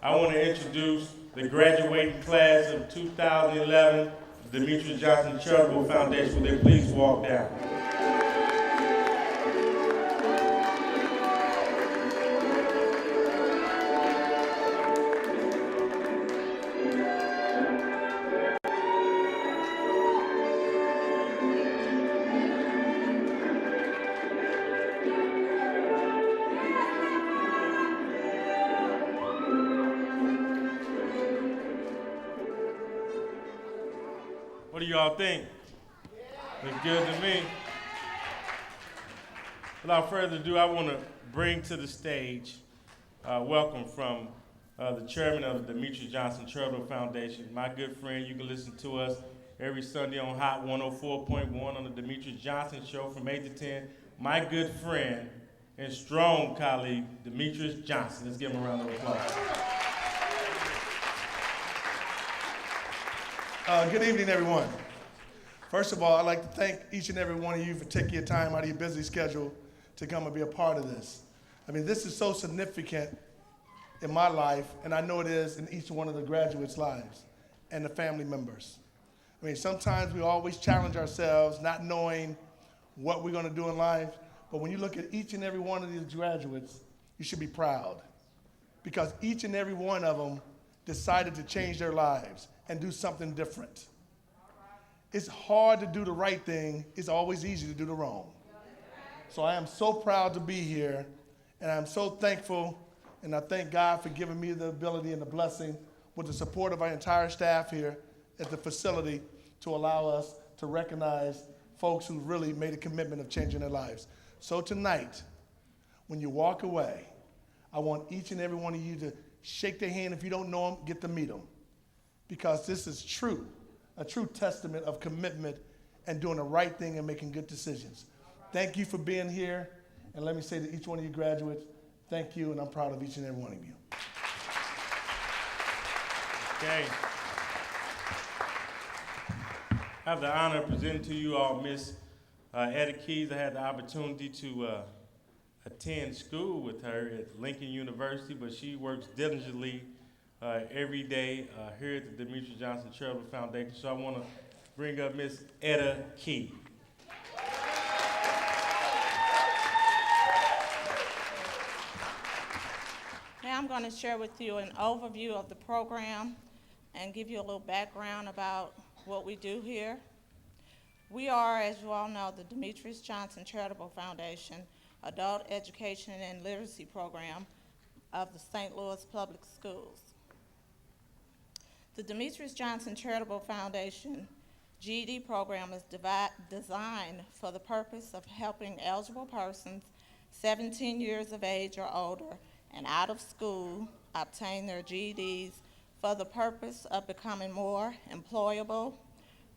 I want to introduce the graduating class of 2011, Demetrious Johnson Charitable Foundation. Will they please walk down? What do y'all think? Looks good to me. Without further ado, I want to bring to the stage, welcome from the chairman of the Demetrious Johnson Charitable Foundation, my good friend. You can listen to us every Sunday on Hot 104.1 on the Demetrious Johnson Show from 8 to 10. My good friend and strong colleague, Demetrious Johnson. Let's give him a round of applause. Good evening, everyone. First of all, I'd like to thank each and every one of you for taking your time out of your busy schedule to come and be a part of this. I mean, this is so significant in my life, and I know it is in each one of the graduates' lives and the family members. I mean, sometimes we always challenge ourselves not knowing what we're going to do in life, but when you look at each and every one of these graduates, you should be proud because each and every one of them decided to change their lives and do something different. It's hard to do the right thing. It's always easy to do the wrong. So I am so proud to be here, and I'm so thankful, and I thank God for giving me the ability and the blessing with the support of our entire staff here at the facility to allow us to recognize folks who really made a commitment of changing their lives. So tonight, when you walk away, I want each and every one of you to shake their hand. If you don't know them, get to meet them. Because this is true, a true testament of commitment and doing the right thing and making good decisions. Thank you for being here. And let me say to each one of you graduates, thank you, and I'm proud of each and every one of you. Okay. I have the honor of presenting to you all Miss Etta Keys. I had the opportunity to attend school with her at Lincoln University, but she works diligently every day here at the Demetrious Johnson Charitable Foundation. So I want to bring up Miss Etta Keys. Now I'm going to share with you an overview of the program and give you a little background about what we do here. We are, as you all know, the Demetrious Johnson Charitable Foundation Adult Education and Literacy Program of the St. Louis Public Schools. The Demetrious Johnson Charitable Foundation GED program is designed for the purpose of helping eligible persons 17 years of age or older and out of school obtain their GEDs for the purpose of becoming more employable,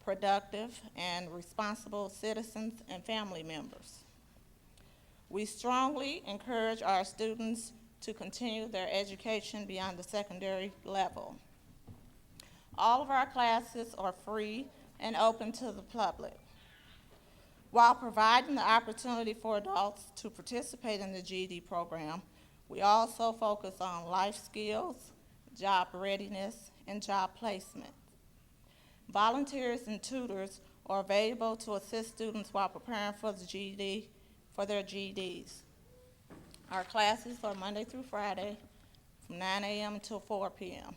productive, and responsible citizens and family members. We strongly encourage our students to continue their education beyond the secondary level. All of our classes are free and open to the public. While providing the opportunity for adults to participate in the GED program, we also focus on life skills, job readiness, and job placement. Volunteers and tutors are available to assist students while preparing for their GEDs. Our classes are Monday through Friday from 9 a.m. until 4 p.m.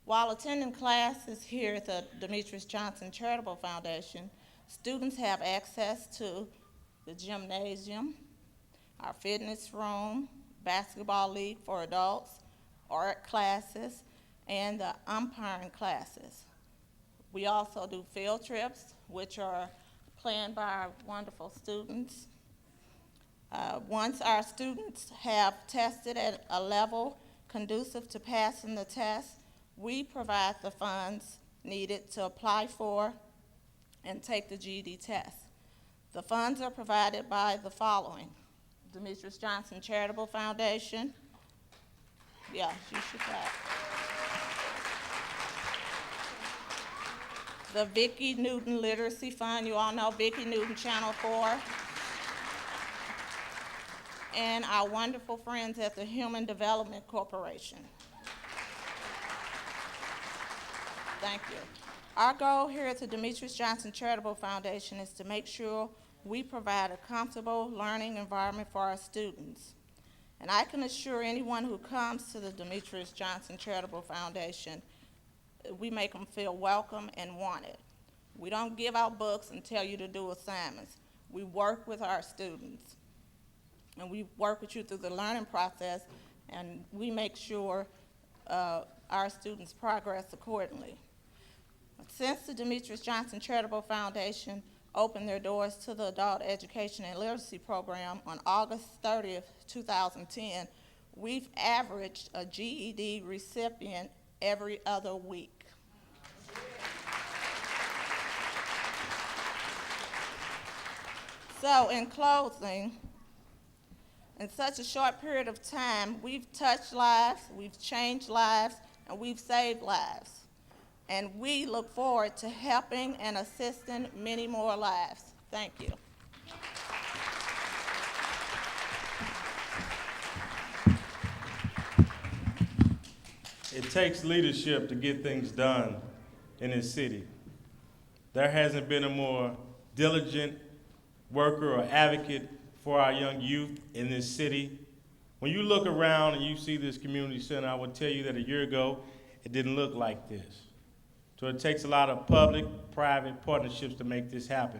While attending classes here at the Demetrious Johnson Charitable Foundation, students have access to the gymnasium, our fitness room, basketball league for adults, art classes, and the umpiring classes. We also do field trips, which are planned by our wonderful students. Once our students have tested at a level conducive to passing the test, we provide the funds needed to apply for and take the GED test. The funds are provided by the following: Demetrious Johnson Charitable Foundation. Yeah, you should clap. The Vicki Newton Literacy Fund. You all know Vicki Newton, Channel 4. And our wonderful friends at the Human Development Corporation. Thank you. Our goal here at the Demetrious Johnson Charitable Foundation is to make sure we provide a comfortable learning environment for our students. And I can assure anyone who comes to the Demetrious Johnson Charitable Foundation, we make them feel welcome and wanted. We don't give out books and tell you to do assignments. We work with our students. And we work with you through the learning process, and we make sure our students progress accordingly. Since the Demetrious Johnson Charitable Foundation opened their doors to the Adult Education and Literacy Program on August 30th, 2010, we've averaged a GED recipient every other week. So in closing, in such a short period of time, we've touched lives, we've changed lives, and we've saved lives. And we look forward to helping and assisting many more lives. Thank you. It takes leadership to get things done in this city. There hasn't been a more diligent worker or advocate for our young youth in this city. When you look around and you see this community center, I would tell you that a year ago, it didn't look like this. So it takes a lot of public-private partnerships to make this happen.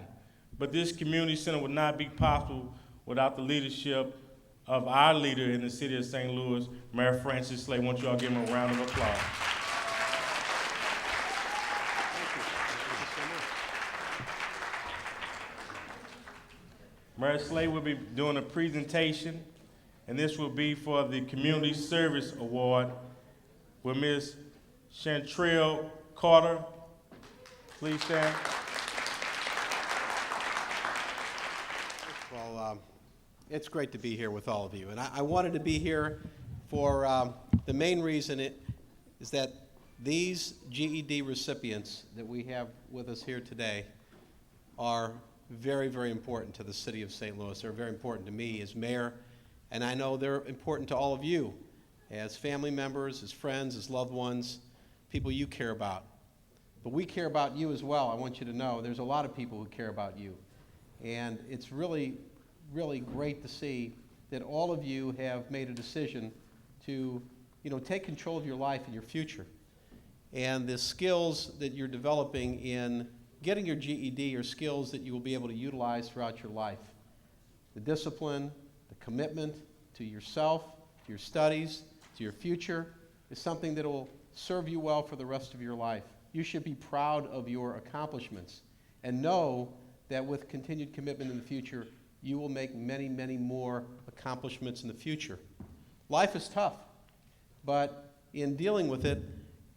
But this community center would not be possible without the leadership of our leader in the city of St. Louis, Mayor Francis Slay. I want you all to give him a round of applause. Mayor Slay will be doing a presentation, and this will be for the Community Service Award with Ms. Chantrell Carter. Please stand. Well, it's great to be here with all of you. And I wanted to be here for the main reason is that these GED recipients that we have with us here today are very, very important to the city of St. Louis. They're very important to me as mayor, and I know they're important to all of you as family members, as friends, as loved ones, people you care about. But we care about you as well. I want you to know there's a lot of people who care about you. And it's really, really great to see that all of you have made a decision to, take control of your life and your future. And the skills that you're developing in getting your GED are skills that you will be able to utilize throughout your life. The discipline, the commitment to yourself, to your studies, to your future is something that will serve you well for the rest of your life. You should be proud of your accomplishments and know that with continued commitment in the future, you will make many, many more accomplishments in the future. Life is tough, but in dealing with it,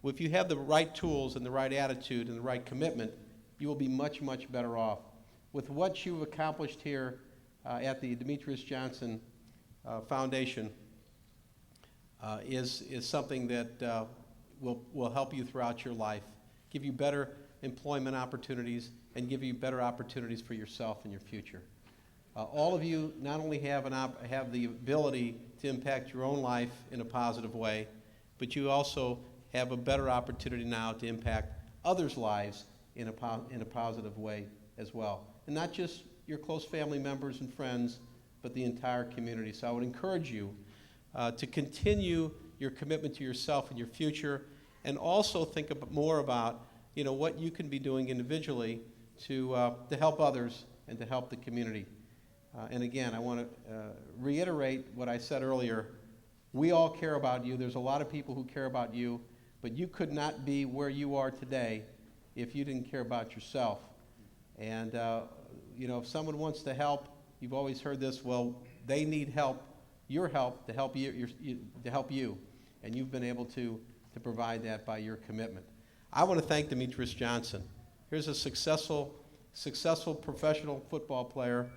if you have the right tools and the right attitude and the right commitment, you will be much, much better off. With what you've accomplished here at the Demetrious Johnson Foundation is something that will help you throughout your life, give you better employment opportunities, and give you better opportunities for yourself and your future. All of you not only have the ability to impact your own life in a positive way, but you also have a better opportunity now to impact others' lives in a positive way as well. And not just your close family members and friends, but the entire community. So I would encourage you to continue your commitment to yourself and your future, and also think more about what you can be doing individually to help others and to help the community. And again, I want to reiterate what I said earlier. We all care about you. There's a lot of people who care about you, but you could not be where you are today if you didn't care about yourself. And if someone wants to help, you've always heard this, well, they need help, your help, to help you, and you've been able to provide that by your commitment. I want to thank Demetrious Johnson. Here's a successful professional football player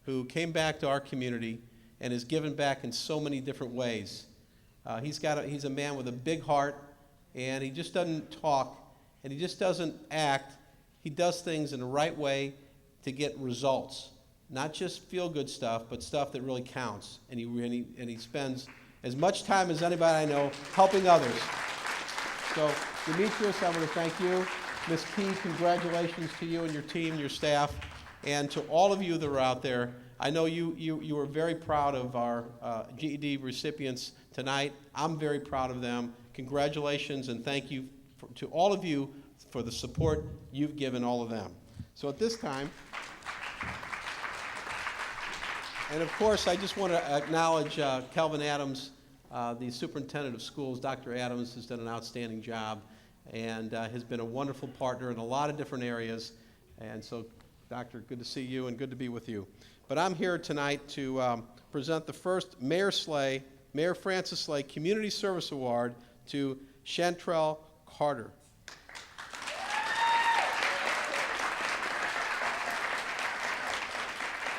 who came back to our community and has given back in so many different ways. He's a man with a big heart, and he just doesn't talk, and he just doesn't act. He does things in the right way to get results, not just feel-good stuff, but stuff that really counts. And he spends as much time as anybody I know helping others. So Demetrious, I want to thank you. Ms. Key, congratulations to you and your team, your staff, and to all of you that are out there. I know you are very proud of our GED recipients tonight. I'm very proud of them. Congratulations and thank you to all of you for the support you've given all of them. So at this time, and of course, I just want to acknowledge Kelvin Adams, the superintendent of schools. Dr. Adams has done an outstanding job and has been a wonderful partner in a lot of different areas. And so, Doctor, good to see you and good to be with you. But I'm here tonight to present the first Mayor Francis Slay Community Service Award to Chantrell Carter.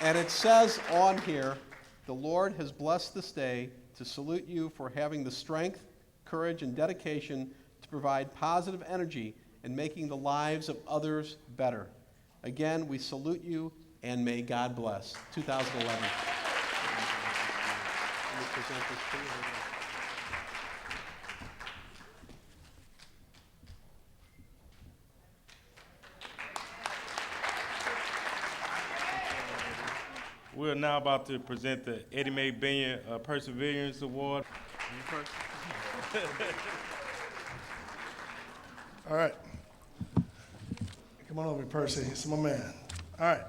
And it says on here, the Lord has blessed this day to salute you for having the strength, courage, and dedication to provide positive energy and making the lives of others better. Again, we salute you and may God bless. 2011. Let me present this to you. We're now about to present the Eddie Mae Binion Perseverance Award. All right. Come on over, Percy. It's my man. All right.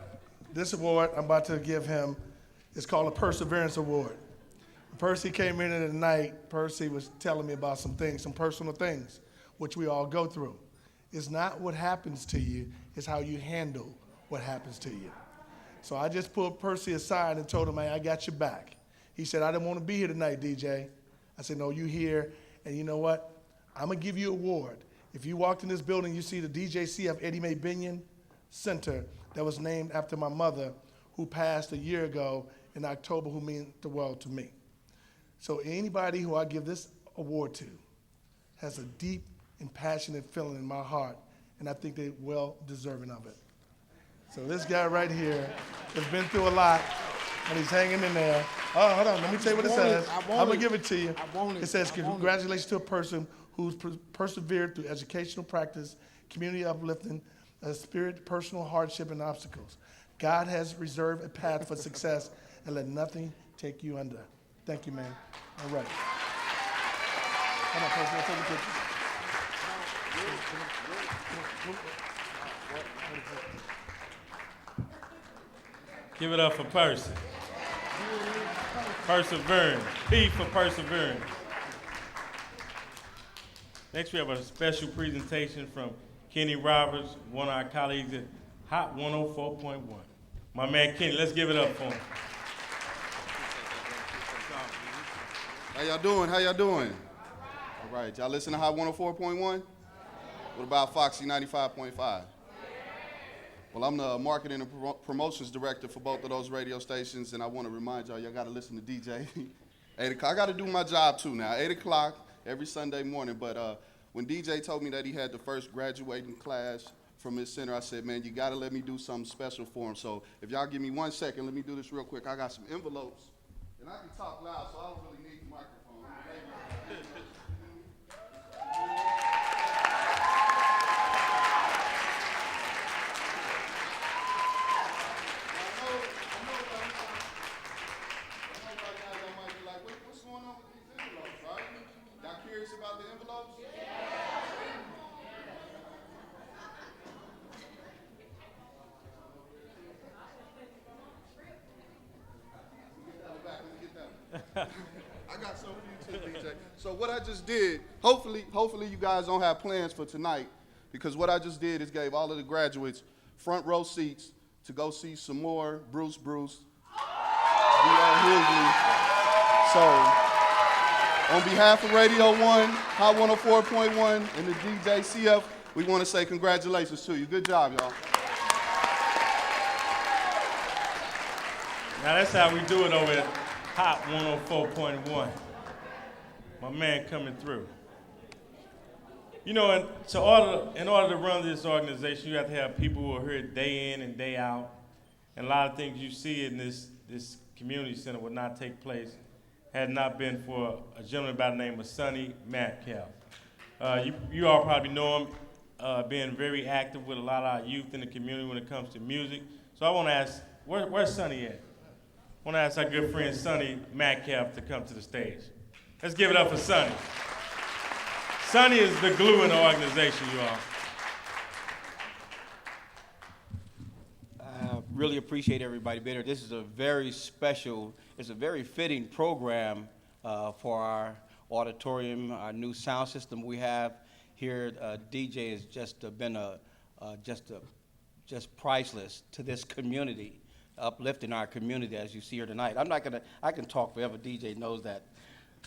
This award I'm about to give him is called a Perseverance Award. When Percy came in tonight, Percy was telling me about some things, some personal things, which we all go through. It's not what happens to you, it's how you handle what happens to you. So I just pulled Percy aside and told him, hey, I got your back. He said, I didn't want to be here tonight, DJ. I said, no, you here, and you know what? I'm going to give you an award. If you walked in this building, you see the DJGF Eddie Mae Binion Center that was named after my mother, who passed a year ago in October, who means the world to me. So anybody who I give this award to has a deep and passionate feeling in my heart, and I think they're well deserving of it. So this guy right here has been through a lot, and he's hanging in there. Oh, hold on, let me tell you what it says. I'm gonna give it to you. It says, congratulations to a person who's persevered through educational practice, community uplifting, spirit, personal hardship, and obstacles. God has reserved a path for success, and let nothing take you under. Thank you, man. All right. Come on, Percy, let's take a picture. Give it up for Percy. Perseverance. P for perseverance. Next, we have a special presentation from Kenny Roberts, one of our colleagues at Hot 104.1. My man Kenny, let's give it up for him. How y'all doing? How y'all doing? All right, y'all listen to Hot 104.1? What about Foxy 95.5? Well, I'm the marketing and promotions director for both of those radio stations, and I want to remind y'all got to listen to DJ. 8 o'clock. I got to do my job too now. 8 o'clock every Sunday morning. But when DJ told me that he had the first graduating class from his center, I said, man, you got to let me do something special for him. So if y'all give me 1 second, let me do this real quick. I got some envelopes, and I can talk loud, so I don't really need the microphone. About the envelopes? Yeah. I got something for you too, DJ. So what I just did, hopefully you guys don't have plans for tonight, because what I just did is gave all of the graduates front row seats to go see some more Bruce. So on behalf of Radio 1, Hot 104.1, and the DJCF, we want to say congratulations to you. Good job, y'all. Now that's how we do it over at Hot 104.1. My man coming through. You know, in order to run this organization, you have to have people who are here day in and day out. And a lot of things you see in this community center would not take place had not been for a gentleman by the name of Sonny Metcalf. You all probably know him, being very active with a lot of our youth in the community when it comes to music. So I want to ask, where's Sonny at? I want to ask our good friend Sonny Metcalf to come to the stage. Let's give it up for Sonny. Sonny is the glue in the organization, you all. I really appreciate everybody being here. This is a very special, it's a very fitting program for our auditorium, our new sound system we have here. DJ has just been just priceless to this community, uplifting our community as you see here tonight. I can talk forever, DJ knows that,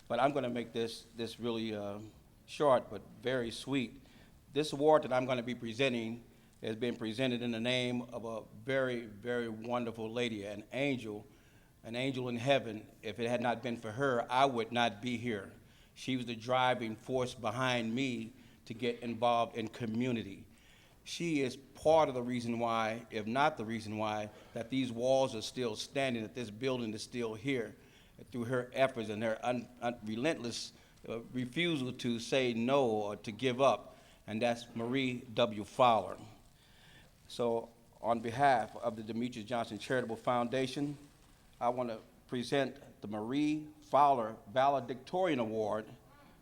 but I'm gonna make this really short but very sweet. This award that I'm gonna be presenting has been presented in the name of a very, very wonderful lady, an angel in heaven. If it had not been for her, I would not be here. She was the driving force behind me to get involved in community. She is part of the reason why, if not the reason why, that these walls are still standing, that this building is still here, through her efforts and her relentless refusal to say no or to give up, and that's Marie W. Fowler. So on behalf of the Demetrious Johnson Charitable Foundation, I want to present the Marie Fowler Valedictorian Award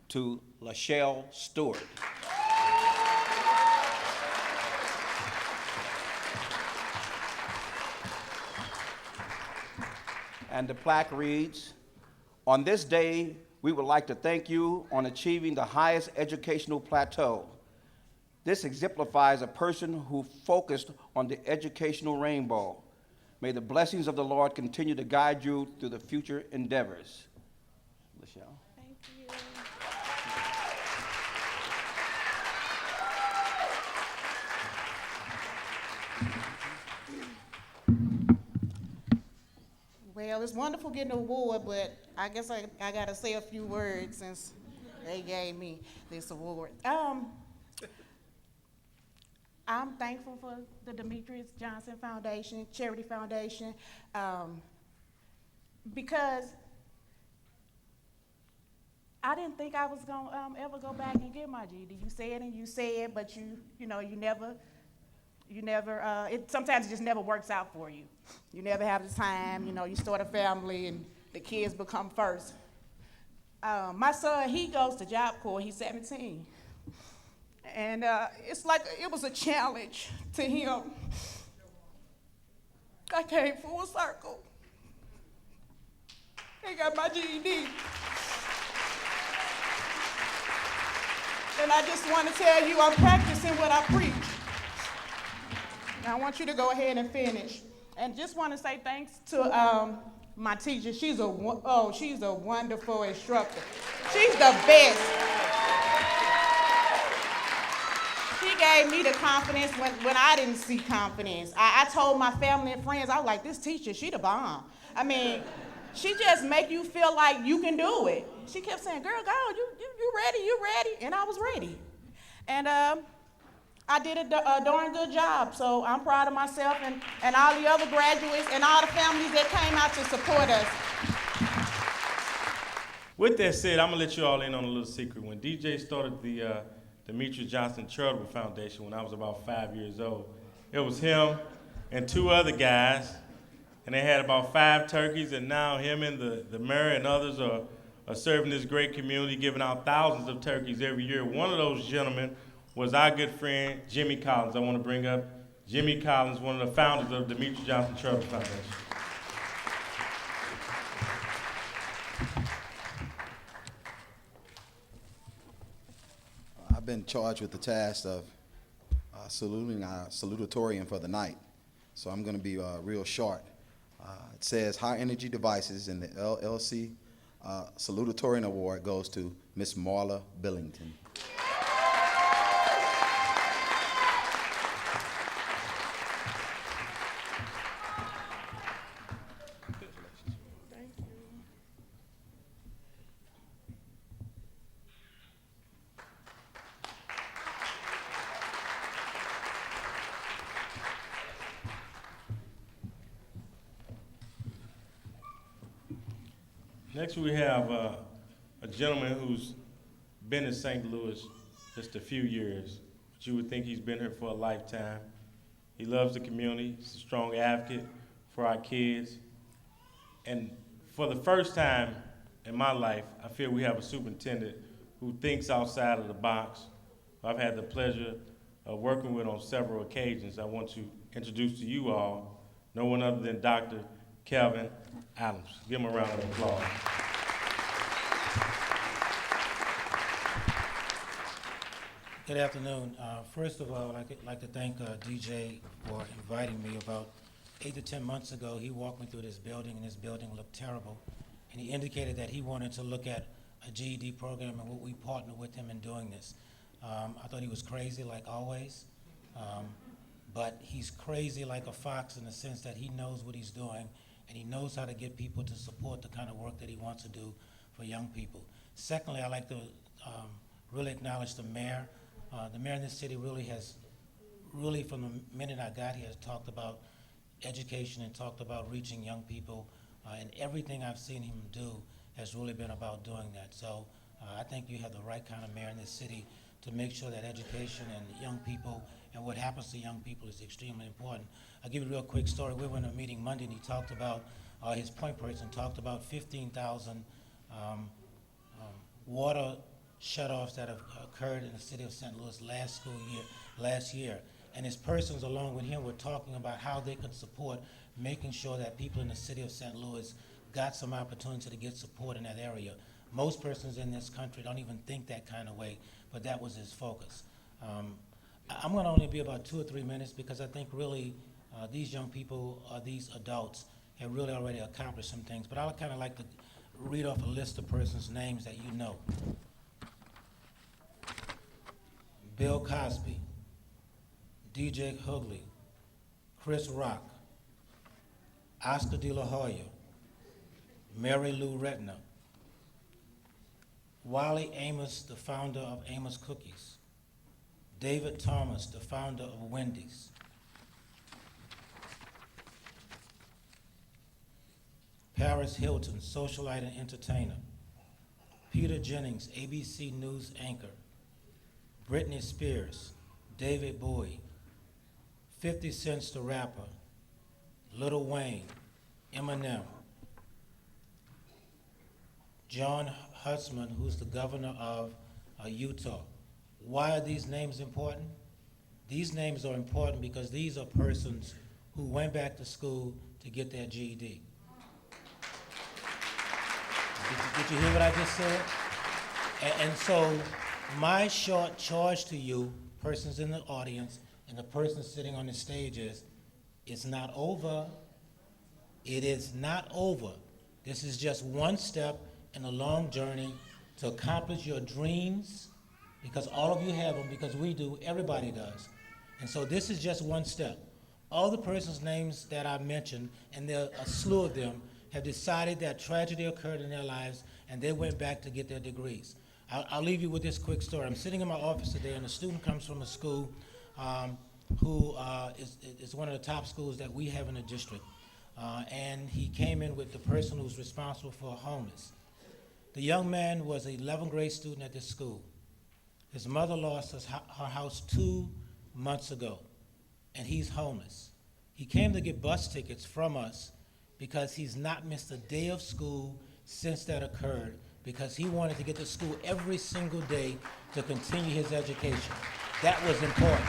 to Lachelle Stewart. And the plaque reads, "On this day, we would like to thank you on achieving the highest educational plateau. This exemplifies a person who focused on the educational rainbow. May the blessings of the Lord continue to guide you through the future endeavors." Lachelle. Thank you. Well, it's wonderful getting an award, but I guess I got to say a few words since they gave me this award. I'm thankful for the Demetrious Johnson Foundation, Charity Foundation, because I didn't think I was gonna ever go back and get my GED. You say it and you say it, but you never, sometimes it just never works out for you. You never have the time, you start a family and the kids become first. My son, he goes to Job Corps, he's 17. And it's like it was a challenge to him. I came full circle. I got my GED. And I just want to tell you, I'm practicing what I preach. And I want you to go ahead and finish. And just want to say thanks to my teacher. She's a wonderful instructor. She's the best. She gave me the confidence when I didn't see confidence. I told my family and friends, I was like, this teacher, she the bomb. I mean, she just make you feel like you can do it. She kept saying, girl, go, you ready, and I was ready. And I did a darn good job, so I'm proud of myself and all the other graduates and all the families that came out to support us. With that said, I'm gonna let you all in on a little secret. When DJ started the Demetrious Johnson Charitable Foundation when I was about 5 years old, it was him and two other guys, and they had about 5 turkeys, and now him and the mayor and others are serving this great community, giving out thousands of turkeys every year. One of those gentlemen was our good friend, Jimmy Collins. I want to bring up Jimmy Collins, one of the founders of the Demetrious Johnson Charitable Foundation. I've been charged with the task of saluting our salutatorian for the night, so I'm going to be real short. It says High Energy Devices in the LLC Salutatorian Award goes to Miss Marla Billington. Next we have a gentleman who's been in St. Louis just a few years, but you would think he's been here for a lifetime. He loves the community. He's a strong advocate for our kids. And for the first time in my life, I feel we have a superintendent who thinks outside of the box. I've had the pleasure of working with on several occasions. I want to introduce to you all no one other than Dr. Kelvin Adams. Give him a round of applause. Good afternoon. First of all, I'd like to thank DJ for inviting me. About 8 to 10 months ago, he walked me through this building, and this building looked terrible. And he indicated that he wanted to look at a GED program, and we partnered with him in doing this. I thought he was crazy, like always. But he's crazy like a fox in the sense that he knows what he's doing, and he knows how to get people to support the kind of work that he wants to do for young people. Secondly, I'd like to really acknowledge the mayor. The mayor in this city really from the minute I got here, has talked about education and talked about reaching young people, and everything I've seen him do has really been about doing that. So I think you have the right kind of mayor in this city to make sure that education and young people and what happens to young people is extremely important. I'll give you a real quick story. We were in a meeting Monday, and he talked about, his point person talked about 15,000 water shutoffs that have occurred in the city of St. Louis last year. And his persons along with him were talking about how they could support making sure that people in the city of St. Louis got some opportunity to get support in that area. Most persons in this country don't even think that kind of way, but that was his focus. I'm gonna only be about 2 or 3 minutes because I think really these young people, these adults, have really already accomplished some things. But I'd kind of like to read off a list of persons' names that you know. Bill Cosby, DJ Hugley, Chris Rock, Oscar De La Hoya, Mary Lou Retner, Wally Amos, the founder of Amos Cookies, David Thomas, the founder of Wendy's, Paris Hilton, socialite and entertainer, Peter Jennings, ABC News anchor, Britney Spears, David Bowie, 50 Cent the rapper, Lil Wayne, Eminem, John Hutzman, who's the governor of Utah. Why are these names important? These names are important because these are persons who went back to school to get their GED. Did you hear what I just said? And so my short charge to you, persons in the audience, and the person sitting on the stage is, it's not over. It is not over. This is just one step in a long journey to accomplish your dreams, because all of you have them, because we do, everybody does. And so this is just one step. All the persons' names that I mentioned, and there are a slew of them, have decided that tragedy occurred in their lives, and they went back to get their degrees. I'll leave you with this quick story. I'm sitting in my office today, and a student comes from a school who is one of the top schools that we have in the district. And he came in with the person who's responsible for homeless. The young man was an 11th grade student at this school. His mother lost her house 2 months ago, and he's homeless. He came to get bus tickets from us because he's not missed a day of school since that occurred, because he wanted to get to school every single day to continue his education. That was important.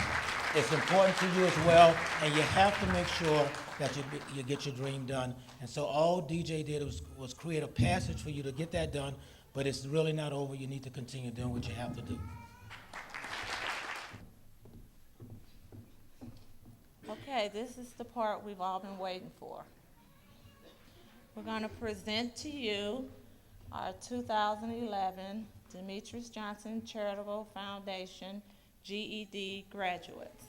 It's important to you as well, and you have to make sure that you get your dream done. And so all DJ did was create a passage for you to get that done, but it's really not over. You need to continue doing what you have to do. Okay, this is the part we've all been waiting for. We're going to present to you our 2011 Demetrious Johnson Charitable Foundation GED graduates.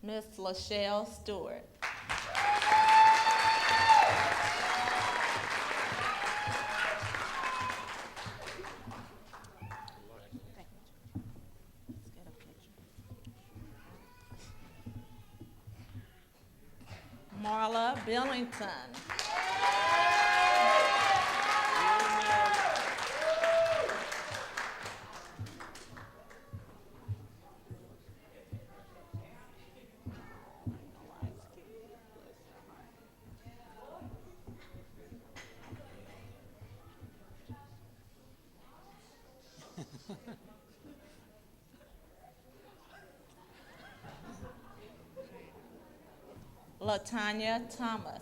Miss Lachelle Stewart. Marla Billington. Latanya Thomas.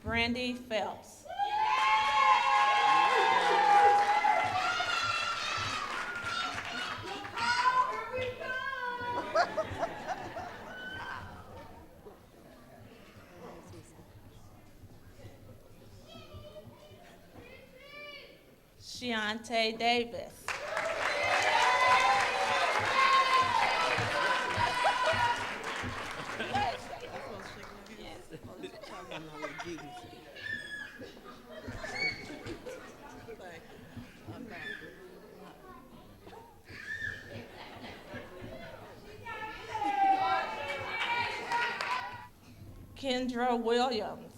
Brandy Phelps. Shiante Davis. Kendra Williams.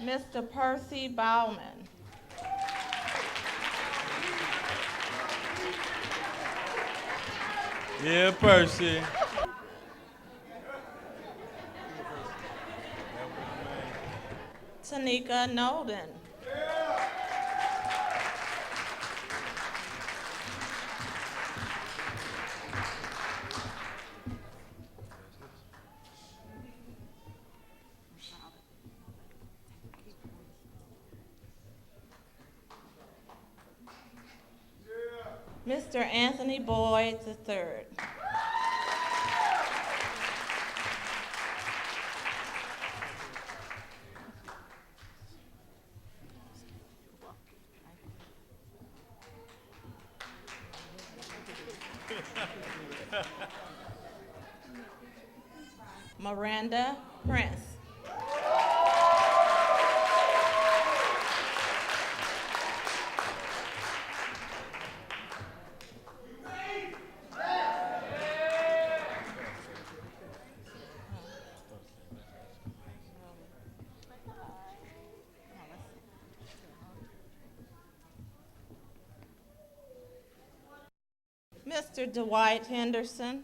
Mr. Percy Bauman. Yeah, Percy. Tanika Nolden. Mr. Anthony Boyd III. Miranda Prince. Mr. Dwight Henderson.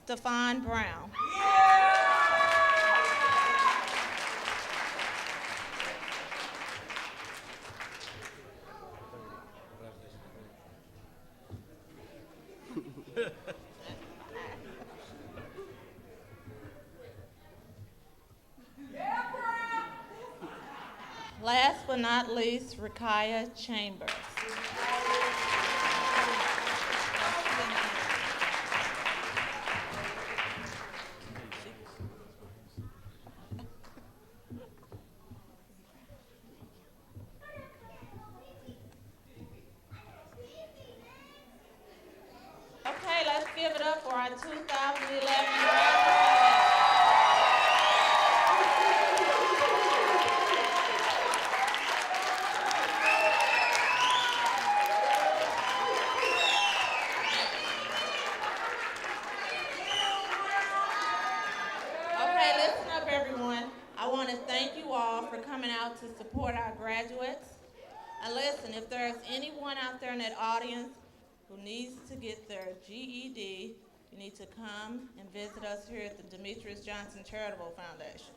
Stephon Brown. Last but not least, Rakaya Chambers. Okay, let's give it up for our 2011 graduates. Okay, listen up, everyone. I want to thank you all for coming out to support our graduates. And listen, if there's anyone out there in that audience who needs to get their GED, you need to come and visit us here at the Demetrious Johnson Charitable Foundation.